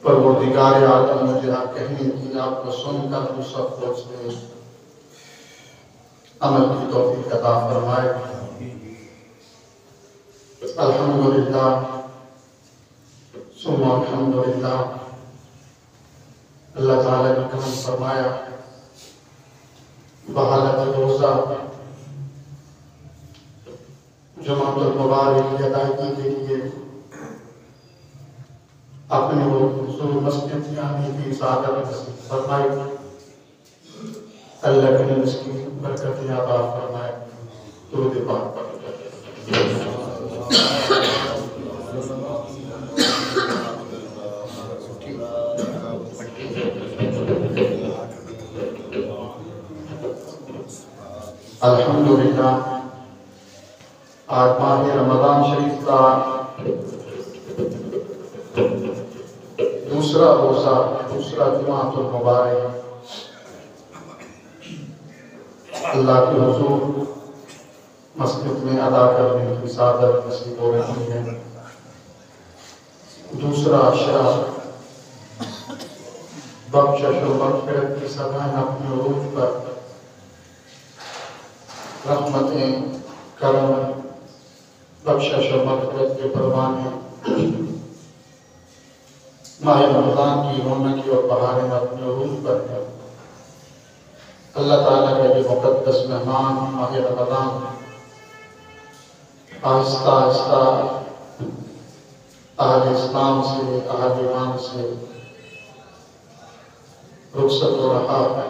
پروردگار عالم مجھے آپ کہنے کی آپ کو سن کر دوسرا پوچھ دے عمل کی توفیق عطا فرمائے۔ الحمدللہ ثم الحمدللہ، اللہ تعالیٰ نے کرم فرمایا بحالت روزہ جمعۃ المبارک کی ادائیگی کے لیے اپنے وہ حضور مسجد میں آنے کی سعادت نصیب فرمائے۔ اللہ کریم اس کی برکت عطا فرمائے۔ درود پاک پڑھ الحمدللہ، آج ماہ رمضان شریف کا دوسرا روزہ، دوسرا جمعۃ المبارک اللہ کے حضور مسجد میں ادا کرنے کی سعادت نصیب ہو رہی ہے۔ دوسرا عشرہ بخشش و مغفرت کی سبھائیں اپنے عروج پر، رحمتیں، کرم، بخشش و مغفرت کے پروانے ماہ رمضان کی رونقی اور بہاریں اپنے عروج پر ہیں۔ اللہ تعالیٰ کا یہ مقدس مہمان ماہ رمضان آہستہ آہستہ اہل اسلام سے، اہل ایمان سے رخصت ہو رہا ہے۔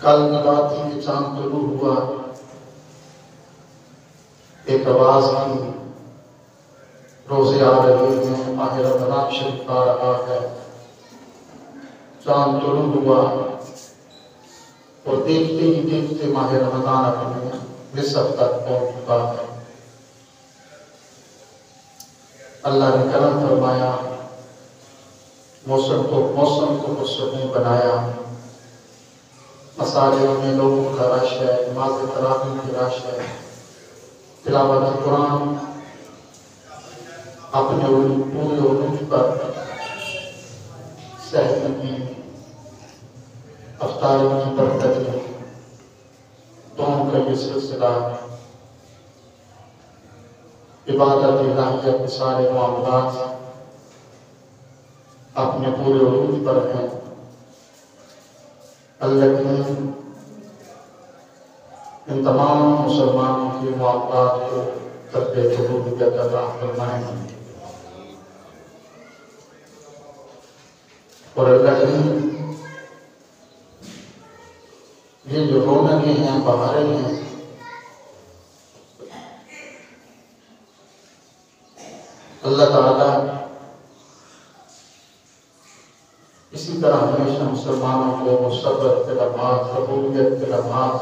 کل کی بات تھی کہ چاند طلوع ہوا، ایک آواز کی روزے آ رہے ہیں، ماہ رمضان شریف آ رہا ہے۔ چاند طلوع ہوا اور دیکھتے ہی دیکھتے ماہ رمضان اپنے نصف تک پہنچ چکا ہے۔ اللہ نے کرم فرمایا، موسم کو پرسکون بنایا، مساجدوں میں لوگوں کا رش ہے، نماز تراویح کی رش ہے، تلاوت قرآن اپنے پورے عروج پر، سحری کی، افطاری کی برکتیں، دونوں کا یہ سلسلہ، عبادت الہیہ کے سارے معاملات اپنے پورے عروج پر ہیں۔ اللہ کریم ان تمام مسلمانوں کے معاملات کو درجہ قبولیت عطا فرمائیں، اور اللہ کریم یہ جو رونقیں ہیں، بہاریں ہیں، اللہ تعالیٰ اسی طرح ہمیشہ مسلمانوں کو صبر کے لمحات، قبولیت کے لمحات،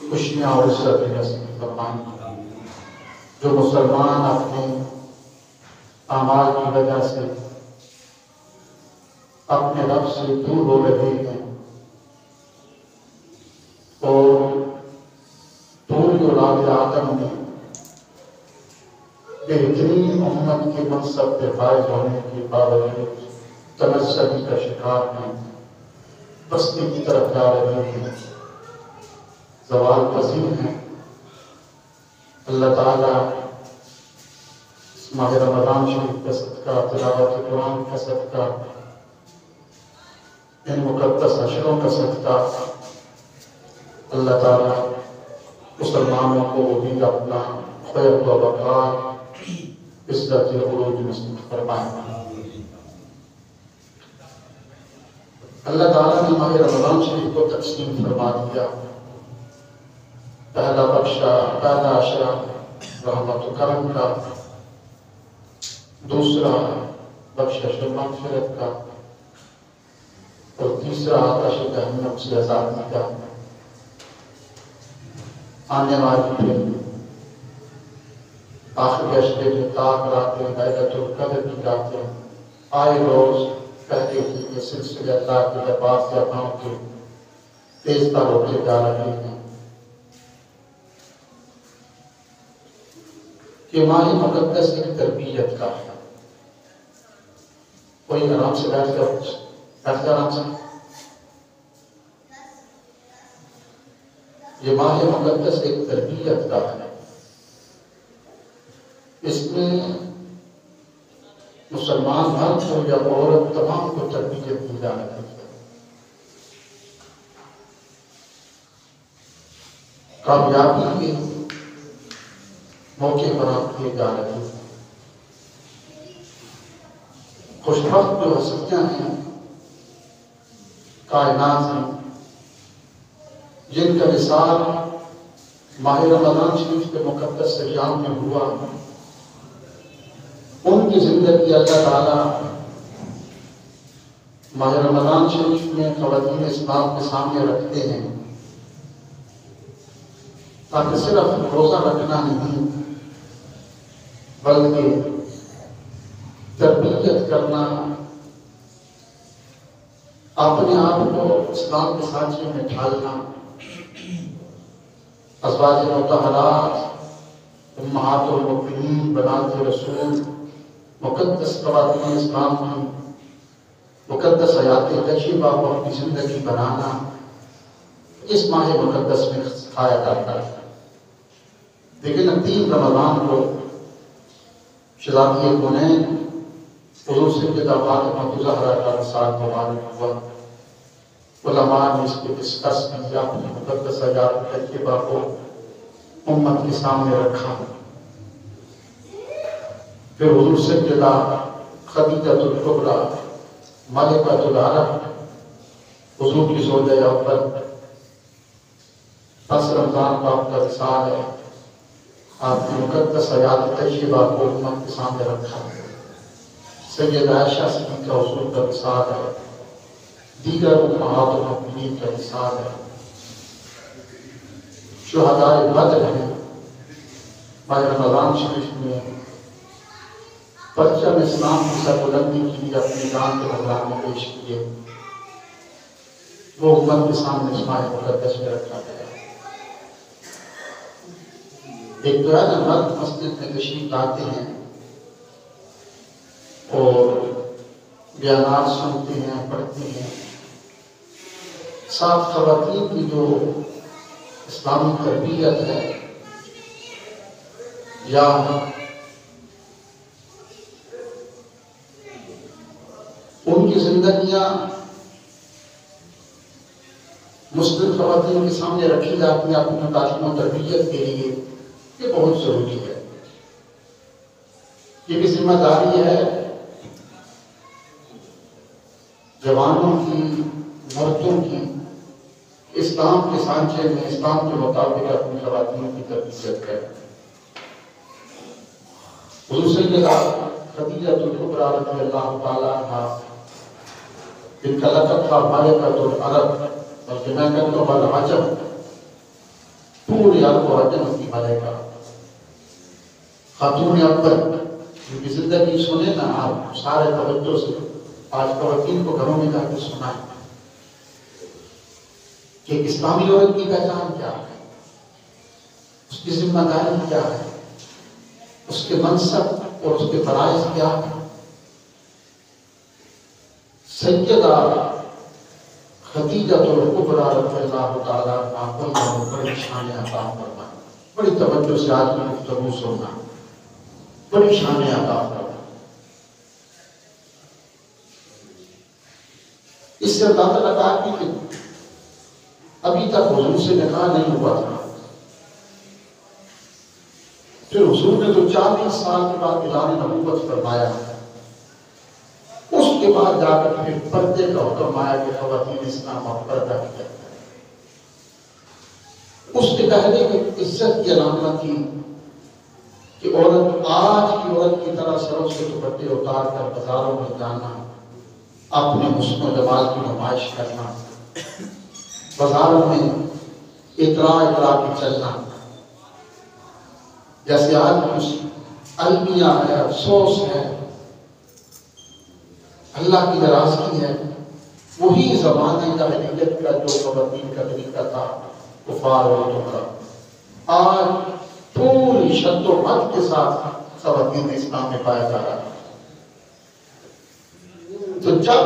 خوشیاں اور عزت نصیب فرمائیں۔ جو مسلمان اپنے اعمال کی وجہ سے اپنے رب سے دور ہو رہے ہیں اور پوری اولاد آدم میں بہترین امت کے منصب پہ فائز ہونے کے باوجود تنزلی کا شکار ہیں، پستی کی طرف جا رہے ہیں، زوال پذیر ہیں، اللہ تعالیٰ اس ماہ رمضان شریف کا صدقہ، تلاوت قرآن کا صدقہ، ان مقدس عشروں کا صدقہ، اللہ تعالیٰ مسلمانوں کو بھی اپنا خیر و وقار، عزت عروج نصیب فرمائے۔ اللہ تعالیٰ نے ماہ رمضان شریف کو تقسیم فرما دیا۔ پہلا عشرہ رحمت و کرم کا، دوسرا بخشش و مغفرت کا، اور تیسرا آتش جہنم سے آزادی کا۔ آنے والی پھر آخری عشرے کی تاک راتیں، لیلۃ القدر کی راتیں، آئے روز پہلے ہی یہ سلسلے اللہ کے دربار سے اپنوں کے تیز تر ہوتے جا رہے ہیں کہ ماہ مقدس ایک تربیت کا ہے۔ کوئی آرام سے بیٹھ جا آرام سے۔ یہ ماہ مقدس ایک تربیت کا ہے، اس میں مسلمان مرد ہو یا عورت تمام کو تربیت دی جا رہی ہے، کامیابی کے موقع فراہم کیے جا رہے ہیں۔ خوش بخت جو ہستیاں ہیں کائنات ہیں، جن کا وصال ماہ رمضان شریف کے مقدس ایام میں ہوا، ان کی زندگی اللہ تعالیٰ ماہ رمضان شریف میں خواتین اسلام کے سامنے رکھتے ہیں، تاکہ صرف روزہ رکھنا نہیں بلکہ تربیت کرنا، اپنے آپ کو اسلام کے سانچے میں ڈھالنا، ازواج مطہرات، امہات المؤمنین، بنات رسول، مقدس خواتین اسلام کی مقدس حیات طیبہ کو اپنی زندگی بنانا، اس ماہ مقدس میں سکھایا جاتا ہے۔ لیکن 3 رمضان کو شہزادی کونین حضور سیدہ فاطمہ الزہرا کا وصال مبارک ہوا۔ علماء نے اس کے ڈسکس کیا، اپنی مقدس حیات طیبہ کو امت کے سامنے رکھا، پھر حضور سیدہ خدیجہ الکبریٰ ملکۃ العرب حضور کی زوجہ اول، پس رمضان کا آپ کا وصال ہے، آپ کی مقدس حیات طیبہ کو امت کے سامنے رکھا ہے۔ سیدہ عائشہ صدیقہ حضور کا وصال ہے، دیگر امہات المؤمنین کا وصال ہے، شہداء بدر ہیں۔ ماہ رمضان شریف میں پرچم اسلام کی سربلندی کے لیے اپنی جان کے نذرانے پیش کیے، وہ امت کے سامنے اس ماہ مقدس میں رکھا گیا۔ ایک تو ہے نا، مرد مسجد میں تشریف لاتے ہیں اور بیانات سنتے ہیں، پڑھتے ہیں، ساتھ خواتین کی جو اسلامی تربیت ہے یا ان کی زندگیاں مسلم خواتین کے سامنے رکھی جاتی ہیں اپنی تعلیم و تربیت کے لیے، یہ بہت ضروری ہے۔ یہ بھی ذمہ داری ہے جوانوں کی، مردوں کی، اسلام کے سانچے میں، اسلام کے مطابق اپنی خواتین کی تربیت کریں۔ حضور سیدہ خدیجہ الکبریٰ رضی اللہ تعالیٰ عنہا، جن کا لقب تھا ملکۃ العرب، بلکہ میں کہتا ہوں العجم، پورے عرب و عجم کی ملکہ، خاتون اول، ان کی زندگی سنیں نا آپ سارے توجہ سے۔ آج خواتین کو گھروں میں جا کے سنائیں کہ ایک اسلامی عورت کی پہچان کیا ہے، اس کی ذمہ داری کیا ہے، اس کے منصب اور اس کے فرائض کیا ہے۔ سیدہ خدیجہ الکبریٰ رضی اللہ تعالیٰ عنہا کو بڑی شان عطا فرمائی۔ بڑی توجہ سے آج کی گفتگو سننا، بڑی شان عطا فرمائی۔ اس سے اندازہ لگا کہ ابھی تک حضور سے نکاح نہیں ہوا تھا، پھر حضور نے تو 40 سال کے بعد اعلان نبوت فرمایا، اس کے بعد جا کر پھر پردے کا حکم آیا کہ خواتین اسلام اور پردہ کیا جائے۔ اس کے پہلے کی عزت کی علامت تھی کہ عورت آج کی عورت کی طرح سروں سے دوپٹے اتار کر بازاروں میں جانا، اپنے حسن و جمال کی نمائش کرنا، بازاروں میں اترا کے چلنا، جیسے آج کچھ المیہ ہے، افسوس ہے، اللہ کی ناراضگی ہے، وہی زمانہ جاہلیت کا جو خواتین کا طریقہ تھا کفار عورتوں کا، آج پوری شد و مد کے ساتھ خواتین اسلام میں پایا جا رہا ہے۔ تو جب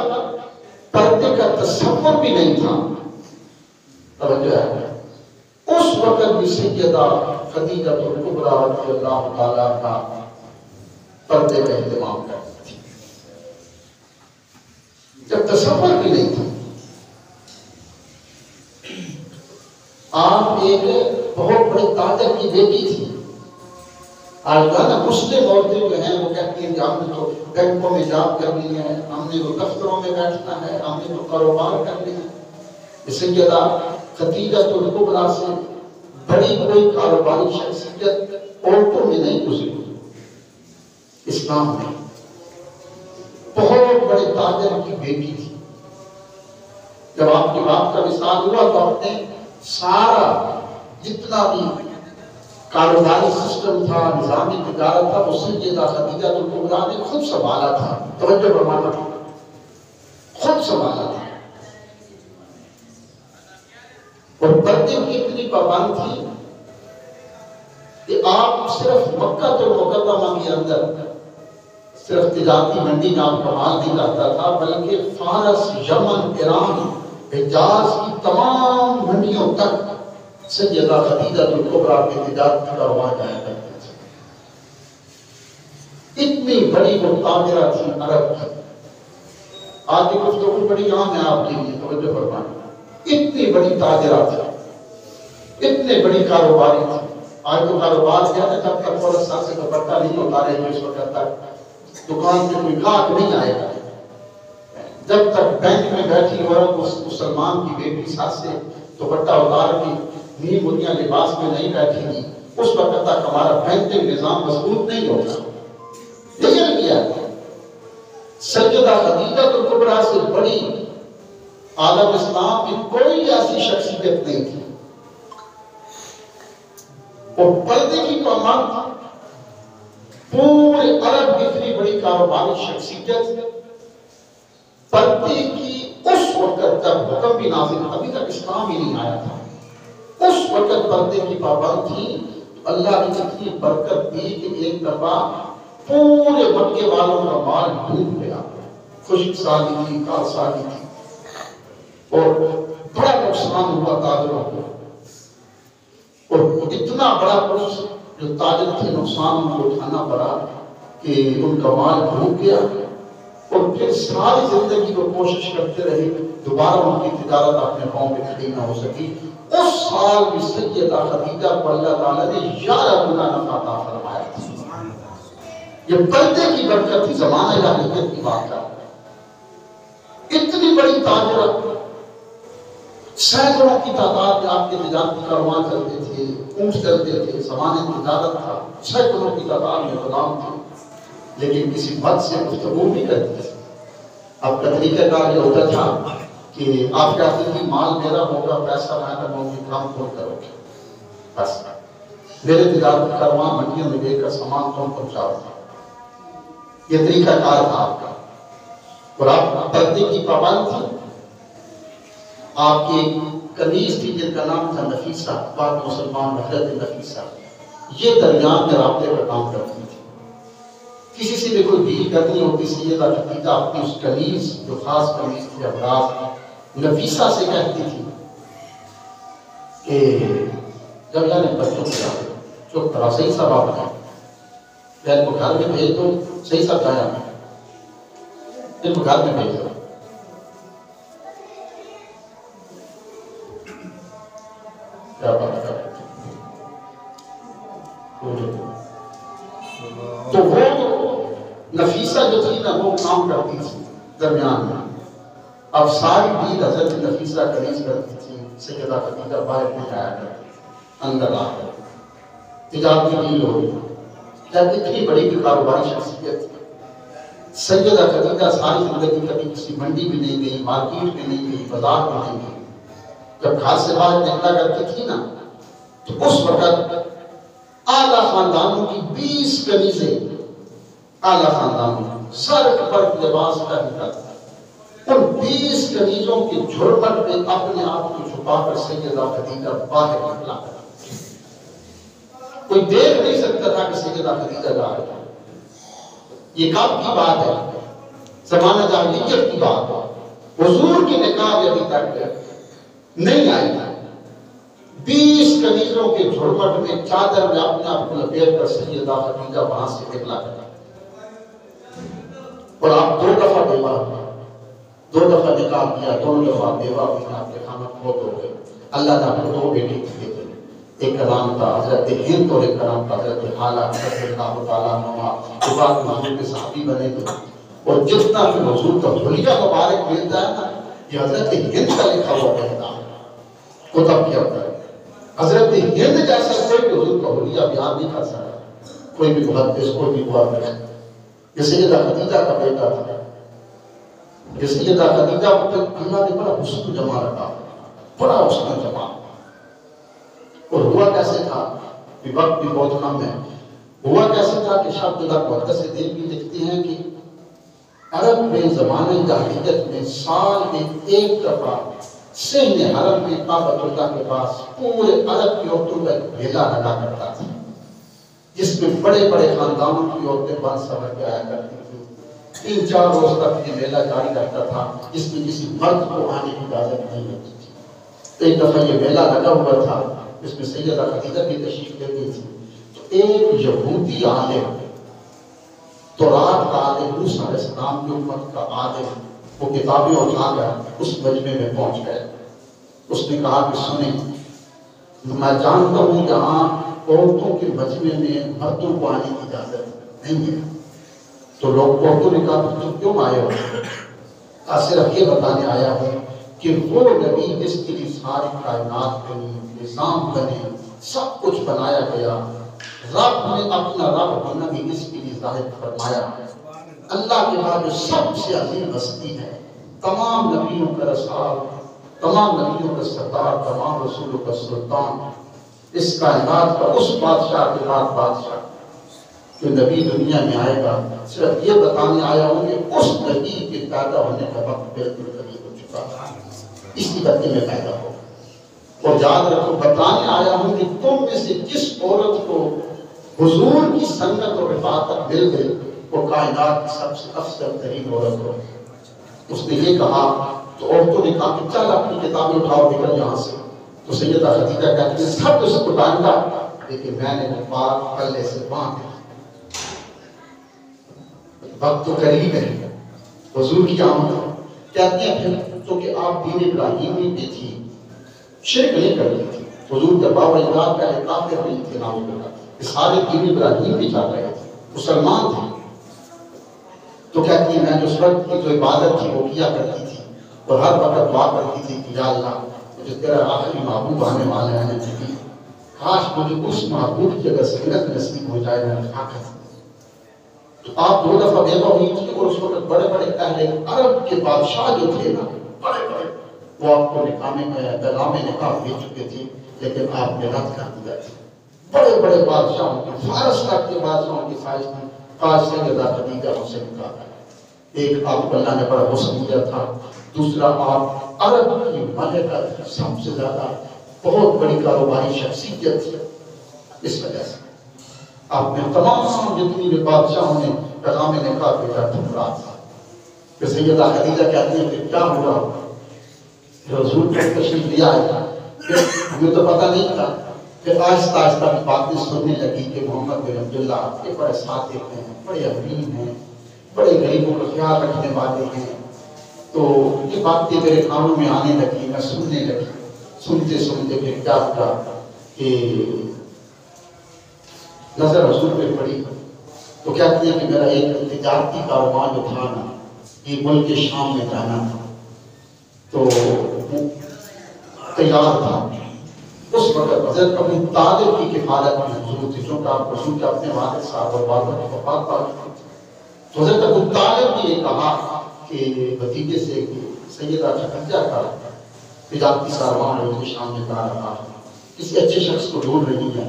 پردے کا تصور بھی نہیں تھا، توجہ ہے، اس وقت بھی سیدہ خدیجہ الکبریٰ رضی اللہ تعالیٰ عنہا پردے کا اہتمام کرتی تھی، جب تصور بھی نہیں تھا۔ آپ ایک بہت بڑے تاجر کی بیٹی تھی۔ آج کل مسلم عورتیں جو ہیں وہ کہتی ہیں کہ ہم نے تو بینکوں میں جاب کرنی ہے، ہم نے تو دفتروں میں بیٹھنا ہے، ہم نے تو کاروبار کرنی ہے۔ سیدہ خدیجہ الکبریٰ سے بڑی کوئی کاروباری شخصیت عورتوں میں نہیں گزری اسلام میں۔ بہت بڑے تاجر کی بیٹی تھی۔ جب آپ کے باپ کا وصال ہوا تو آپ نے سارا جتنا بھی کاروباری سسٹم تھا، نظامی تجارت تھا، وہ سیدہ خدیجہ الکبریٰ نے خود سنبھالا تھا۔ توجہ فرمانا، خود سنبھالا تھا۔ اور پردے کی اتنی پابند تھی کہ آپ صرف مکہ المکرمہ کے اندر صرف تجارتی منڈی میں آپ کا مال نہیں جاتا تھا، بلکہ فارس، یمن، ایران، حجاز کی تمام منڈیوں تک سیدہ خدیجہ الکبریٰ کے تجارتی کاروبار جایا کرتے تھے۔ اتنی بڑی وہ تاجرہ تھی عرب کی۔ آج کی گفتگو بڑی عام ہے آپ کے لیے، توجہ فرمائیں۔ اتنی بڑی تاجرہ تھی، اتنے بڑی کاروباری تھی۔ آج تو کاروبار کیا ہے، جب تک عورت سر سے دوپٹہ نہیں اتارے گی اس وقت تک دکان پہ کوئی گاہک نہیں آئے گا۔ جب تک بینک میں بیٹھی عورت اس مسلمان کی بیٹی سر سے دوپٹہ اتار کے نیم بنیا لباس میں نہیں بیٹھے گی، اس وقت تک ہمارا بینکنگ نظام مضبوط نہیں ہوگا۔ لیکن کیا سیدہ خدیجہ کبریٰ سے بڑی عالم اسلام کی کوئی ایسی شخصیت نہیں تھی۔ اور پردے کی پابند پورے عرب کی اتنی بڑی کاروباری شخصیت پردے کی اس وقت تک حکم بھی نازل، ابھی تک اسلام ہی نہیں آیا تھا، اس وقت پردے کی پابند تھی۔ اللہ نے اتنی برکت دی کہ ایک دفعہ پورے مکے والوں کا مال ڈوب گیا، خشک سالی تھی، کال سالی تھی، اور بڑا نقصان ہوا تاجروں کو، اور اتنا بڑا کچھ جو تاجر تھے نقصان کو اٹھانا پڑا کہ ان کا مال ڈوب گیا، اور پھر ساری زندگی کو کوشش کرتے رہے دوبارہ ان کی تجارت اپنے قوم پہ کھڑی نہ ہو سکی۔ اس سال بھی سیدہ خدیجہ کو اللہ تعالیٰ نے 11 گنا نفع عطا فرمایا تھا۔ یہ پردے کی برکت تھی، زمانہ جاہلیت کی بات ہے۔ اتنی بڑی تاجرہ، سینکڑوں کی تعداد میں آپ کے تجارتی کاروبار چلتے تھے، اونٹ چلتے تھے، زمانے تجارت تھا، سینکڑوں کی تعداد میں غلام تھے، لیکن کسی بد سے گفتگو نہیں کرتے تھے۔ اب کا طریقہ کار یہ ہوتا تھا کہ آپ کہتے ہیں مال میرا ہوگا، پیسہ میں کروں گی، کام تم کرو گے، بس میرے تجارتی کاروبار منڈیوں میں لے کر سامان تم پہنچاؤ گے، یہ طریقہ کار تھا آپ کا۔ اور آپ پردے کی پابند تھی۔ آپ کی ایک کنیز تھی جن کا نام تھا نفیسہ، پاک مسلمان حضرت نفیسہ، یہ درمیان میں رابطے کا کام کرتی تھی۔ کسی سے بھی کوئی ڈیل کرنی ہوتی سیدہ خدیجہ اپنی اس کنیز جو خاص کنیز تھی ابراز نفیسہ سے کہتی تھی کہ جب یعنی بچوں کو چپ کرا، صحیح سا بات ہے، پہلے کو گھر میں بھیج دو، صحیح سا کھایا ان کو گھر میں بھیج دو۔ کیا بات کر رہے تو وہ نفیسہ جو تھی نا وہ کام کرتی تھی درمیان میں۔ اب ساری ڈیل حضرت نفیسہ کنیز کرتی تھی، سیدہ خدیجہ باہر نہیں آیا کرتی، اندر آ کر تجارتی ڈیل ہو گئی۔ جب اتنی بڑی کاروباری شخصیت تھی سیدہ خدیجہ، ساری زندگی کبھی کسی منڈی بھی نہیں گئی، مارکیٹ میں نہیں گئی، بازار میں نہیں گئی۔ جب گھر سے باہر نکلا کرتی تھی نا تو اس وقت اعلیٰ خاندانوں کی 20 کنیزیں، اعلیٰ خاندانوں سر پر لباس پہن کر ان 20 کنیزوں کے جھرمٹ میں اپنے آپ کو چھپا کر سیدہ خدیجہ باہر نکلا۔ کوئی دیکھ نہیں سکتا تھا کہ سیدہ خدیجہ جا رہی ہے۔ یہ کب کی بات ہے؟ زمانہ جاہلیت کی بات ہے۔ حضور کی نکاح ابھی تک نہیں آئی ہے۔ 20 کنیزوں کے جھرمٹ میں چادر میں اپنے آپ کو لپیٹ کر سیدہ خدیجہ وہاں سے نکلا کرا، اور آپ 2 دفعہ بیوہ ہوئے، 2 دفعہ نکاح کیا، 2 دفعہ بیوہ ہوئی، آپ کے خامد فوت ہو گئے۔ اللہ نے آپ کو 2 بیٹے دیے تھے، ایک کا نام تھا حضرت ہند اور ایک کا نام تھا حضرت حالہ رضی اللہ تعالیٰ عنہما، جو بعد میں حضور کے صحابی بنے تھے۔ اور جتنا کہ حضور کا حلیہ مبارک ملتا ہے نا، یہ حضرت ہند کا لکھا ہوا کہتا ہے، کتب کیا ہوتا ہے۔ حضرت ہند جیسا کوئی بھی حضور کا حلیہ بیان نہیں کر سکتا، کوئی بھی محدث، کوئی بھی مورخ۔ یہ سیدہ خدیجہ کا بیٹا تھا، یہ سیدہ خدیجہ کو اللہ نے بڑا حسن جما رکھا، بڑا حسن جما۔ اور ہوا کیسے تھا کہ وقت بھی بہت کم ہے، ہوا کیسے تھا کہ شاہ عبداللہ مقدس دین بھی لکھتے ہیں کہ عرب میں زمانے جاہلیت میں سال میں 1 دفعہ سہن حرم میں کعبۃ اللہ کے پاس پورے عرب کی عورتوں کا ایک میلہ لگا کرتا تھا، جس میں بڑے بڑے خاندانوں کی عورتیں بن سمجھ کے آیا کرتی تھی۔ 3-4 روز تک یہ میلہ جاری رہتا تھا، جس میں کسی مرد کو آنے کی اجازت نہیں ہوتی تھی۔ ایک دفعہ یہ میلہ لگا ہوا تھا، اس میں سیدہ خدیجہ بھی تشریف لے گئی تھی، تو ایک یہودی عالم، تورات کا عالم، موسیٰ علیہ السلام کی امت کا عالم، وہ کتابیں اٹھا کر اس مجمع میں پہنچ گئے۔ اس نے کہا کہ سنیں، میں جانتا ہوں یہاں عورتوں کے مجمع میں مردوں کو آنے کی اجازت نہیں ہے. تو لوگ عورتوں نے کہا تم کیوں آئے ہو؟ صرف یہ بتانے آیا ہوں کہ وہ نبی جس کے لیے ساری کائنات بنی، نظام بنے، سب کچھ بنایا گیا، رب نے اپنا رب ہونا بھی اس کے لیے ظاہر فرمایا. اللہ کے بعد جو سب سے عظیم ہستی ہے، تمام نبیوں کا رسول، تمام نبیوں کا سردار، تمام رسولوں کا سلطان، اس کائنات کا اس بادشاہ کے بعد بادشاہ جو نبی دنیا میں آئے گا، صرف یہ بتانے آیا ہوں کہ اس نبی کے پیدا ہونے کا وقت بالکل قریب ہو چکا ہے، اسی بدلے میں پیدا ہو. اور یاد رکھو، بتانے آیا ہوں کہ تم میں سے جس عورت کو حضور کی سنت اور رفاقت مل گئی وہ کائنات کی سب سے افضل ترین عورت ہو. اس نے یہ کہا تو عورتوں نے کہا کہ چل اپنی کتابیں اٹھاؤ، نکل یہاں سے. تو سیدہ خدیجہ کہتی ہیں سب اس کو ڈانٹا، لیکن میں نے وہ بات پلے سے باندھ دی. وقت تو قریب ہے، حضور کی آمد. کہتی ہیں پھر تو کہ آپ دین ابراہیمی بھی تھی، شرک نہیں کرتی تھی. حضور کے بابا اجداد پہلے کافر نہیں تھے، نام اللہ کہ سارے دین ابراہیم بھی چاہ رہے تھے، مسلمان تھے. تو کہتی ہیں میں جو اس وقت کی جو عبادت تھی وہ کیا کرتی تھی اور ہر وقت دعا کرتی تھی کہ یا اللہ مجھے تیرا آخری محبوب آنے والے ہیں نبی، کاش مجھے اس محبوب کی اگر سنت نصیب ہو جائے میں خاکت. تو آپ 2 دفعہ بیوہ ہوئی تھی اور اس وقت بڑے بڑے اہل عرب کے بادشاہ جو تھے نا، بڑے بڑے، وہ آپ کو پیغام نکاح بھیج چکے تھے، لیکن آپ نے رد کر دیا تھا. بڑے بڑے بادشاہوں کی، فارس تک کے بادشاہوں کی خواہش تھی کاش سیدہ خدیجہ ہم سے نکاح کریں. ایک آپ کو اللہ نے بڑا حسن دیا تھا، دوسرا آپ عرب کی ملکہ سب سے زیادہ بہت بڑی کاروباری شخصیت تھی. اس وجہ سے آپ نے تمام جتنی بھی بادشاہوں نے پیغام نکاح بھیجا ٹھکرا تھا. کہ سیدہ خدیجہ کہتے ہیں کہ کیا ہوا؟ حضور کو تشریف لیا ہے، ہمیں تو پتہ نہیں تھا. پھر آہستہ آہستہ باتیں سننے لگی کہ محمد بن عبداللہ آپ کے بڑے صادق ہیں، بڑے امین ہیں، بڑے غریبوں کا خیال رکھنے والے ہیں. تو یہ باتیں میرے کانوں میں آنے لگی، میں سننے لگی. سنتے سنتے پھر کیا ہوا کہ نظر حضور پہ پڑی. تو کہتی ہے کہ میرا ایک تجارتی کاروبار جو تھا نا، یہ ملک شام میں جانا تھا، تو تیار تھا. اس وقت حضرت ابو طالب کی کفالت میں حضور تھی، چونکہ آپ حضور کے اپنے والد صاحب اور والدہ کی وفات پا چکی تھی. تو حضرت ابو طالب نے یہ کہا کہ بھتیجے سے کہ سیدہ خدیجہ کا تجارتی کاروبار ملک شام میں جا رہا ہے، کسی اچھے شخص کو ڈھونڈ رہی ہے.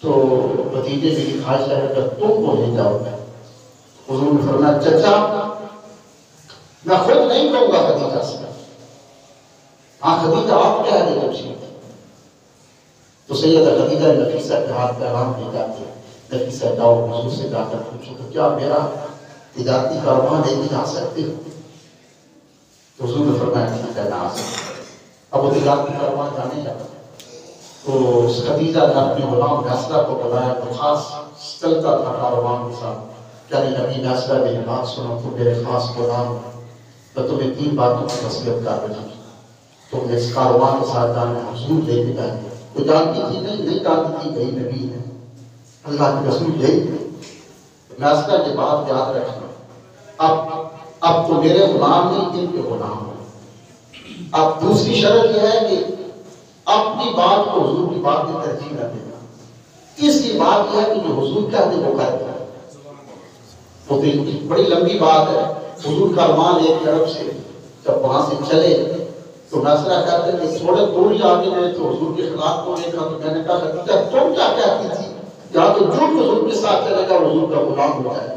تو بھتیجے کی خواہش ہے کہ تم کو لے جاؤ. حضور نے فرمایا چچا میں خود نہیں کہوں گا خدیجہ سے. ہاں خدیجہ آپ کہہ دے جب سی. تو سیدہ خدیجہ نفیسہ کے ہاتھ پیغام دے جاتے ہیں، نفیسہ جاؤ حضور سے جا کر پوچھو کہ کیا میرا تجارتی کاروبار لے کے جا سکتے ہو؟ تو حضور نے فرمایا ٹھیک ہے نہ آ سکتے. اب وہ تجارتی کاروبار جانے لگا. تو خدیجہ نے اپنے غلام محسرہ کو بلایا، تو خاص چلتا تھا کاروبار کے ساتھ. کہنے لگی محسرہ میری بات سنو، تو میرے خاص غلام میں تمہیں 3 باتوں کی نصیحت کر رہی ہوں. تم نے اس کاروبار کے ساتھ جانا، حضور لے کے جائیں گے. وہ جانتی تھی نہیں جانتی تھی کہیں نبی ہے، اللہ کے رسول لے گئے. محسرہ یہ بات یاد رکھنا، اب تو میرے غلام نہیں ان کے غلام ہیں. اب دوسری شرط یہ ہے کہ اپنی بات کو حضور کی بات میں ترجیح نہ دینا. تیسری بات یہ ہے کہ جو حضور کہتے وہ کر دیا. وہ بڑی لمبی بات ہے. حضور کا فرمان ایک طرف سے جب وہاں سے چلے تو محسرہ کہتے ہیں کہ تھوڑے دور ہی آگے گئے تو حضور کے خلاف کو دیکھا. تو میں نے کہا خدیجہ تم کیا کہتی تھی؟ یا تو جو حضور کے ساتھ چلے گا حضور کا غلام ہو جائے گا.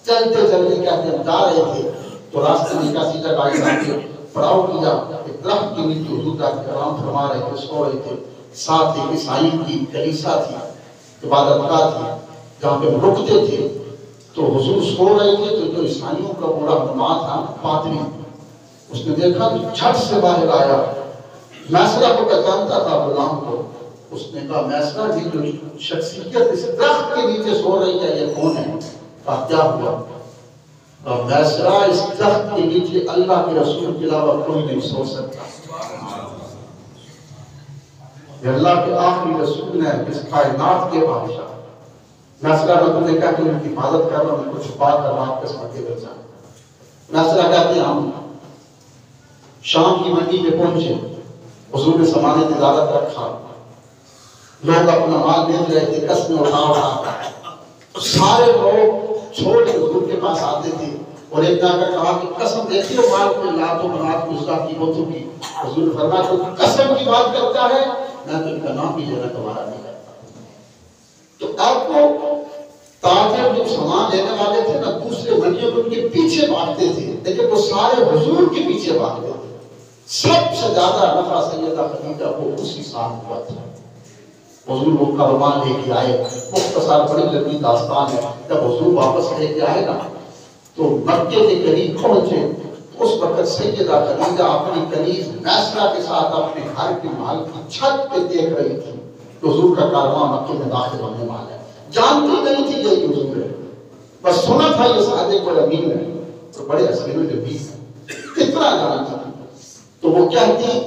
چلتے چلتے کہتے ہیں جا رہے تھے تو راستے میں ایسی جگہ آئی پڑاؤ کیا، ایک درخت کے نیچے حضور کا کلام فرما رہے تھے، سو رہے تھے. ساتھ ایک عیسائی کی کلیسا تھی، عبادت گاہ تھی جہاں پہ رکتے تھے. تو حضور سو رہے تھے تو جو عیسائیوں کا بڑا نماز تھا پادری، اس نے دیکھا تو جھٹ سے باہر آیا. محسرہ کو پہچانتا تھا غلام کو. اس نے کہا محسرہ یہ جو شخصیت اس درخت کے نیچے سو رہی ہے یہ کون ہے؟ کہا کیا ہوا؟ محسرہ اس درخت کے نیچے اللہ کے رسول کے علاوہ کوئی نہیں سو سکتا. یہ اللہ کے آخری رسول ہیں اس کائنات کے بادشاہ. ناصرہ رب نے کہا کہ ان کی حفاظت کر رہا ہوں، ان کو چھپا کر واپس مکے کر جائیں. ناصرہ کہتے ہیں ہم شام کی منڈی پہ پہنچے، حضور نے سامان تجارت رکھا، لوگ اپنا مال بیچ رہے تھے، قسمیں اٹھا سارے لوگ چھوڑ کے حضور کے پاس آتے تھے. اور ایک جا کر کہا کہ قسم دیتی ہو مال کے لات و منات کی عزا کی بتوں کی. حضور نے فرمایا تو قسم کی بات کرتا ہے، میں تو ان کا نام بھی لینا تمہارا نہیں کرتا. تو آپ کو تاجر جو سامان لینے والے تھے نا دوسرے منڈیوں میں ان کے پیچھے بھاگتے تھے، لیکن وہ سارے حضور کے پیچھے بھاگتے تھے. سب سے زیادہ نفع سیدہ خدیجہ کو اسی سال ہوا تھا. حضور وہ کاروبار لے کے آئے، مختصر بڑی لمبی داستان ہے. جب حضور واپس لے کے آئے نا تو مکے کے قریب پہنچے، اس وقت سیدہ خدیجہ اپنی کنیز میسرہ کے ساتھ اپنے گھر کے محل کی چھت پہ دیکھ رہی تھی کہ حضور کا کاروان مکے میں داخل ہونے والا ہے. جانتی نہیں تھی یہ حضور ہے، بس سنا تھا یہ صادق اور امین ہے تو بڑے حسین نبی ہیں، کتنا جانتی تھی. تو وہ کہتی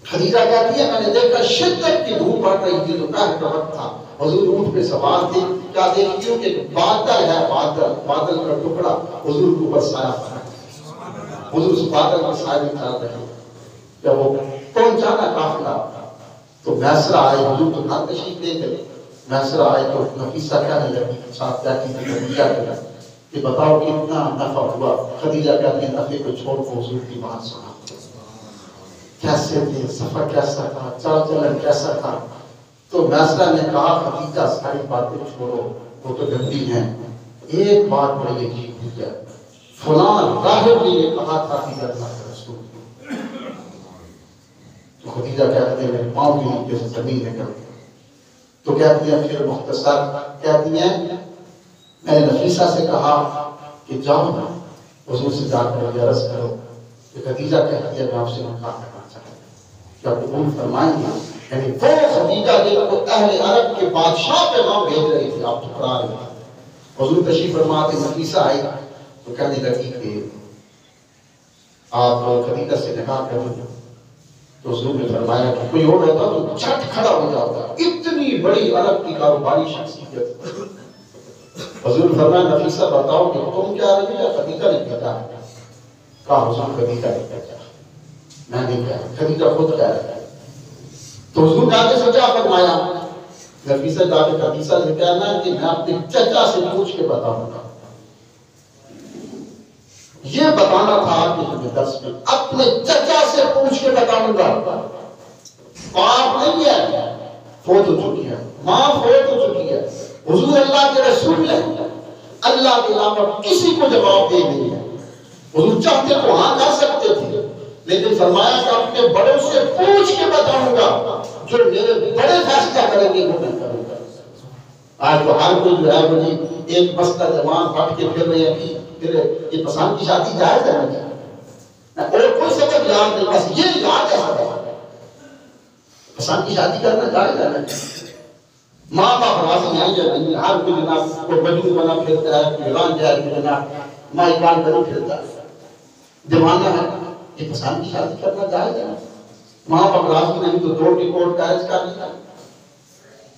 خدیجہ کہتی ہے میں نے دیکھا شدت کی دھوپ پڑ رہی تھی، دوپہر کا وقت تھا، حضور اونٹ پہ سوار تھے. کیا دیکھتی ہوں کہ بادل ہے، بادل کا ٹکڑا حضور کو برسایا پڑا، حضور اس بادل کے سائے میں چل رہے. جب وہ پہنچا نا قافلہ تو میسرہ آئے، حضور تو نہ تشریف لے گئے. میسرہ آئے تو نفیسہ کہنے لگی ساتھ بیٹھی تھی خدیجہ کے کہ بتاؤ کتنا نفع ہوا. خدیجہ کہتی ہے نفع کو چھوڑ کو حضور کی بات سنا، کیسے تھے، سفر کیسا تھا، چال چلن کیسا تھا. تو میسرہ نے کہا خدیجہ ساری باتیں چھوڑو وہ تو گندی ہیں، ایک بات بڑی عجیب ہے، فلاں راہب نے یہ کہا تھا کہ اللہ کے رسول. تو خدیجہ کہتے ہیں میرے پاؤں کے نیچے سے زمین نکل گئی. تو کہتی ہیں پھر مختصر کہتی ہیں میں نے نفیسہ سے کہا کہ جاؤ نا حضور سے جا کر یہ عرض کرو کہ خدیجہ کہتی ہے میں آپ سے نکاح کرنا چاہتا ہوں، کیا قبول فرمائیں گے؟ یعنی وہ خدیجہ جن کو اہل عرب کے بادشاہ پیغام بھیج رہی تھی آپ ٹھکرا رہے تھے. حضور تشریف فرما کے نفیسہ آئی تو کہنے لگی کہ آپ خدیجہ سے نکاح کریں. تو حضور نے فرمایا کہ کوئی اور ہوتا تو جھٹ کھڑا ہو جاتا، اتنی بڑی عرب کی کاروباری شخصیت. حضور نے فرمایا نفیسہ بتاؤ کہ تم کیا رہی ہے؟ خدیجہ نے کہا کہا حضور خدیجہ نے کہا میں نہیں کہا، خدیجہ خود کہہ رہا ہے. تو حضور نے آگے سے کیا فرمایا؟ نفیسہ جا کے خدیجہ سے کہنا ہے کہ میں اپنے چچا سے پوچھ کے بتاؤں گا. یہ بتانا تھا کہ تمہیں درس میں اپنے چچا سے پوچھ کے بتاؤں گا. باپ نہیں ہے، فوت ہو چکی ہے، ماں فوت ہو چکی ہے، حضور اللہ کے رسول ہے، اللہ کے علاوہ کسی کو جواب دے نہیں ہے. حضور چاہتے تو ہاں کر سکتے تھے لیکن فرمایا کہ اپنے بڑوں سے پوچھ کے بتاؤں گا، جو میرے بڑے فیصلہ کریں گے وہ میں کروں گا. آج تو ہر کوئی جو ہے وہ جی ایک مسئلہ جوان پھٹ کے پھر رہے ہیں کہ پھر یہ پسند کی شادی جائز ہے نا، اور کوئی سبب یاد نہیں، بس یہ یاد ہے سبب پسند کی شادی کرنا جائز ہے نا. ماں باپ راضی ہیں یا نہیں، ہر کوئی جناب کوئی مجنون بنا پھرتا ہے، کوئی ایران جائے کوئی جناب مائکان بنا پھرتا ہے، دیوانہ ہے. یہ پسند کی شادی کرنا جائز ہے نا. ماں باپ راضی نہیں تو دو ٹکوٹ کارج کر لیا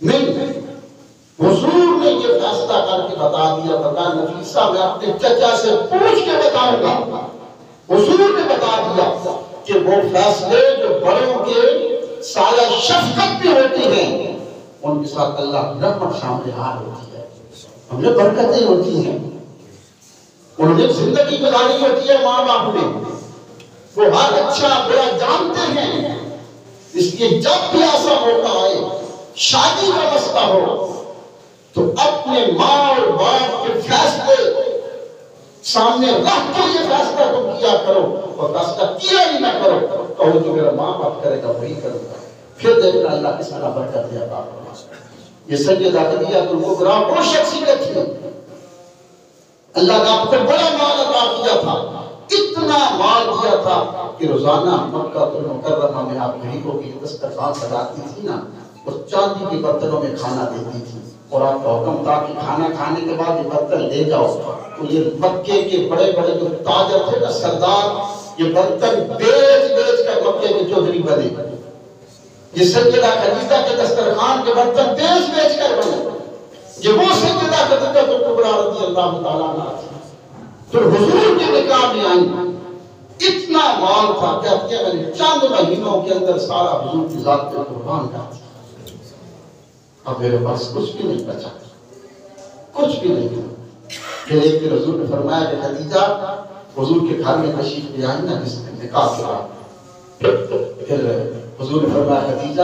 نہیں. حضور نے یہ فیصلہ کر کے بتا دیا، بتا نفیسہ میں اپنے چچا سے پوچھ کے بتاؤں گا. حضور نے بتا دیا کہ وہ فیصلے جو بڑوں کے سایہ شفقت میں ہوتی ہیں ان کے ساتھ اللہ کی رحمت شامل حال ہوتی ہے، ہم نے برکتیں ہوتی ہیں. انہوں نے زندگی گزاری ہوتی ہے ماں باپ نے، وہ ہر اچھا برا جانتے ہیں. اس لیے جب بھی ایسا موقع آئے شادی کا مسئلہ ہو تو اپنے ماں اور باپ کے فیصلے سامنے رکھ کے یہ فیصلہ تم کیا کرو، اور فیصلہ کیا ہی نہ کرو کہو جو میرا ماں باپ کرے گا وہی کروں گا، پھر دیکھنا اللہ کس طرح برکت دے عطا فرمائے. یہ سیدہ خدیجہ الکبریٰ وہ شخصیت تھی، اللہ نے آپ کو بڑا مال عطا کیا تھا، اتنا مال دیا تھا کہ روزانہ مکہ المکرمہ میں آپ غریبوں کی دسترخوان سجاتی تھی نا، اور چاندی کے برتنوں میں کھانا دیتی تھی. اور آپ کا حکم تھا کہ کھانا کھانے کے بعد یہ برتن لے جاؤ. تو یہ مکے کے بڑے بڑے جو تاجر تھے نا سردار، یہ برتن بیچ بیچ کر مکے کے چودھری بنے. یہ سیدہ خدیجہ کے دسترخوان کے برتن تیز بیچ کر بنے، یہ وہ سیدہ خدیجہ کبریٰ رضی اللہ تعالیٰ عنہ تھی۔ پھر حضور کے نکاح میں آئی، اتنا مال تھا کہ میں نے چند مہینوں کے اندر سارا حضور کی ذات پہ قربان کر دیا، اب میرے پاس کچھ بھی نہیں بچا، کچھ بھی نہیں۔ پھر ایک دن حضور نے فرمایا کہ خدیجہ حضور کے گھر میں تشریف لے آئی نا جس نے نکاح کیا، پھر حضور نے فرمایا خدیجہ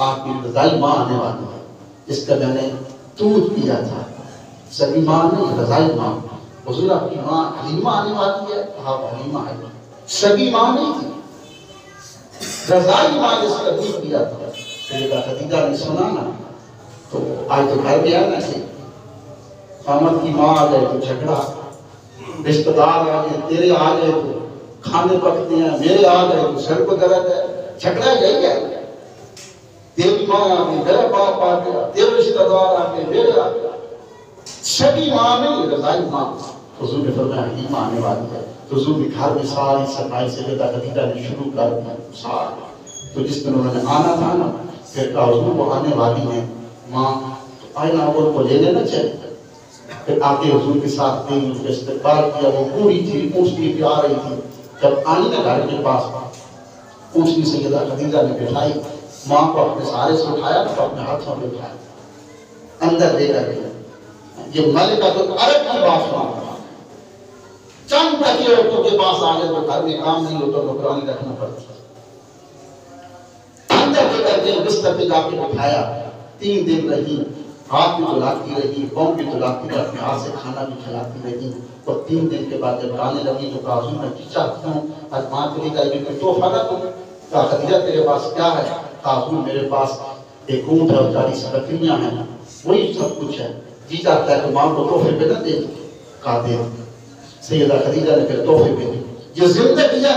آپ کی رضائی ماں آنے والی ہے، جس کا میں نے دودھ پیا تھا، سبھی ماں نہیں رضائی ماں۔ حضور آپ کی ماں حلیمہ آنے والی ہے، کہا حلیمہ ہے، سبھی ماں نہیں تھی، رضائی ماں جس کا دودھ پیا تھا۔ سیدہ خدیجہ نے سنا نا تو آج تو گھر گیا نا کہ قامت کی ماں آ گئے تو جھگڑا، رشتہ دار آ گئے، تیرے آ گئے تو کھانے پکتے ہیں، میرے آ گئے تو سر کو درد ہے، جھگڑا یہی ہے۔ تیری ماں آ گئی، میرا باپ آ گیا، تیرے رشتہ دار آ گئے، میرے آ گیا، سبھی ماں نہیں رضائی ماں۔ حضور نے فرمایا حلیمہ آنے والی ہے، تو حضور نے گھر میں ساری صفائی سیدہ خدیجہ نے شروع کر دی ساری۔ تو جس دن انہوں نے آنا تھا نا، پھر کہا حضور وہ آنے والی ہیں ماں، تو آئے نا وہ کو لے لینا چاہیے۔ پھر آتے حضور کے ساتھ گئی، ان کا استقبال کیا، وہ پوری تھی، اونچنی پہ آ رہی تھی۔ جب آئی نا گھر کے پاس، اونچنی سیدہ خدیجہ نے بٹھائی، ماں کو اپنے سارے سے اٹھایا تو اپنے ہاتھوں میں اٹھایا، اندر لے کر گیا۔ یہ ملکہ تو عرب کی بات سنا رہا، چند تکیے عورتوں کے پاس آ گئے تو گھر میں کام نہیں ہوتا، نوکرانی رکھنا پڑتا، اندر لے کر گئے، بستر پہ جا کے بٹھایا، 3 دن رہی، ہاتھ بھی دھلاتی رہی، پاؤں بھی دھلاتی رہی، اپنے ہاتھ سے کھانا بھی کھلاتی رہی۔ اور 3 دن کے بعد جب آنے لگی تو کہا حضور میں چاہتی ہوں آج ماں چلی جائے گی تو تحفہ نہ دوں۔ کہا خدیجہ تیرے پاس کیا ہے؟ کہا حضور میرے پاس ایک اونٹ ہے اور 40 بکریاں ہیں، وہی سب کچھ ہے، جی چاہتا ہے کہ ماں کو تحفے پہ نہ دے۔ کہا دے۔ سیدہ خدیجہ نے پھر تحفے پہ دی۔ یہ زندگی ہے